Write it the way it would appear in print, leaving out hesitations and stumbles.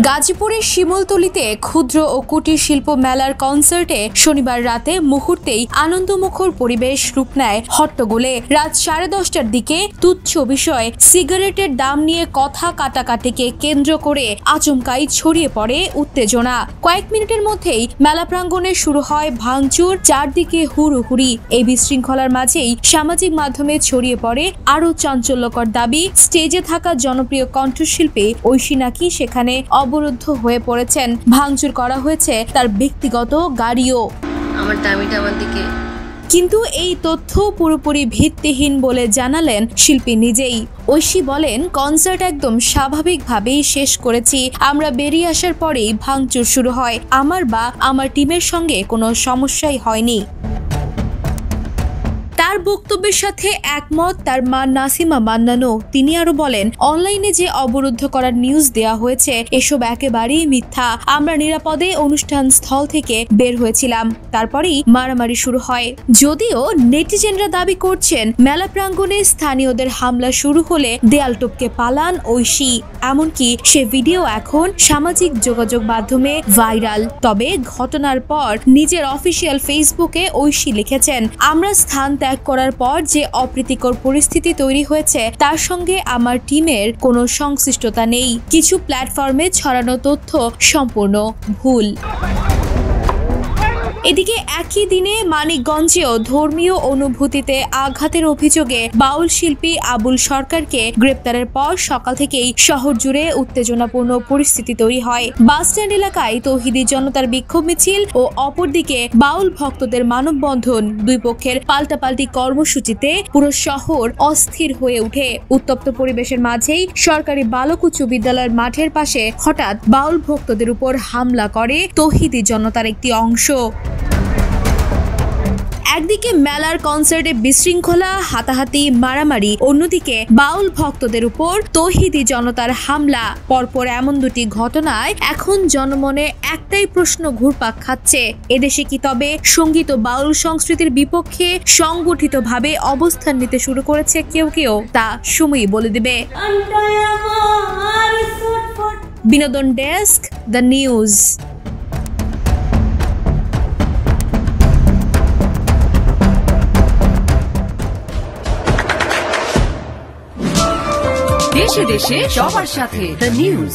গাজীপুরের শিমুলতলিতে ক্ষুদ্র ও কুটির শিল্প মেলার কনসার্টে শনিবার রাতে মুহূর্তেই আনন্দমুখর পরিবেশ রূপ নেয় হট্টগোলে। রাত 10:30টার দিকে তুচ্ছ বিষয়ে সিগারেটের দাম নিয়ে কথা কাটাকাটিকে কেন্দ্র করে আচমকাই ছড়িয়ে পড়ে উত্তেজনা। কয়েক মিনিটের মধ্যেই মেলা প্রাঙ্গণে শুরু হয় ভাঙচুর, চারদিকে হুড়োহুড়ি। এই বিশৃঙ্খলার মাঝেই সামাজিক মাধ্যমে ছড়িয়ে পড়ে আরো চাঞ্চল্যকর দাবি, স্টেজে থাকা জনপ্রিয় কণ্ঠশিল্পী ঐশী নাকি সেখানে অবরুদ্ধ হয়ে পড়েছেন। ভাঙচুর করা হয়েছে তার ব্যক্তিগত গাড়িও। আমার দামিটা আমার দিকে। কিন্তু এই তথ্য পুরোপুরি ভিত্তিহীন বলে জানালেন শিল্পী নিজেই। ঐশী বলেন, কনসার্ট একদম স্বাভাবিকভাবেই শেষ করেছি। আমরা বেরিয়ে আসার পরেই ভাঙচুর শুরু হয়। আমার বা আমার টিমের সঙ্গে কোনো সমস্যাই হয়নি। তার বক্তব্যের সাথে একমত তার মা নাসিমা মান্নানও। তিনি আরো বলেন, অনলাইনে যে অবরুদ্ধ করার নিউজ দেয়া হয়েছে এসব একেবারেই মিথ্যা। আমরা নিরাপদে অনুষ্ঠান স্থল থেকে বের হয়েছিলাম, তারপরেই মারামারি শুরু হয়। যদিও নেটিজেনরা দাবি করছেন মেলা প্রাঙ্গণে স্থানীয়দের হামলা শুরু হলে দেয়াল টপকে পালান ঐশী। এমনকি সে ভিডিও এখন সামাজিক যোগাযোগ মাধ্যমে ভাইরাল। তবে ঘটনার পর নিজের অফিসিয়াল ফেসবুকে ঐশী লিখেছেন, আমরা স্থান ত্যাগ করার পর যে অপ্রীতিকর পরিস্থিতি তৈরি হয়েছে তার সঙ্গে আমার টিমের কোনো সংশ্লিষ্টতা নেই। কিছু প্ল্যাটফর্মে ছড়ানো তথ্য সম্পূর্ণ ভুল। এদিকে একই দিনে মানিকগঞ্জেও ধর্মীয় অনুভূতিতে আঘাতের অভিযোগে বাউল শিল্পী আবুল সরকারকে গ্রেপ্তারের পর সকাল থেকেই শহর জুড়ে উত্তেজনাপূর্ণ পরিস্থিতি তৈরি হয়। বাসস্ট্যান্ড এলাকায় তৌহিদি জনতার বিক্ষোভ মিছিল ও অপরদিকে বাউল ভক্তদের মানববন্ধন। দুই পক্ষের পাল্টাপাল্টি কর্মসূচিতে পুরো শহর অস্থির হয়ে ওঠে। উত্তপ্ত পরিবেশের মাঝেই সরকারি বালক উচ্চ বিদ্যালয়ের মাঠের পাশে হঠাৎ বাউল ভক্তদের উপর হামলা করে তৌহিদি জনতার একটি অংশ। একদিকে মেলার কনসার্টে বিশৃঙ্খলা, হাতাহাতি, মারামারি, অন্যদিকে বাউল ভক্তদের উপর তৌহিদি জনতার হামলা। পরপর এমন দুটি ঘটনায় এখন জনমনে একটাই প্রশ্ন ঘুরপাক খাচ্ছে, এদেশে কি তবে সঙ্গীত ও বাউল সংস্কৃতির বিপক্ষে সংগঠিতভাবে অবস্থান নিতে শুরু করেছে কেউ কেউ? তা সময়ই বলে দেবে। বিনোদন ডেস্ক, দ্য নিউজ। দেশে দেশে সবার সাথে, দ্য নিউজ।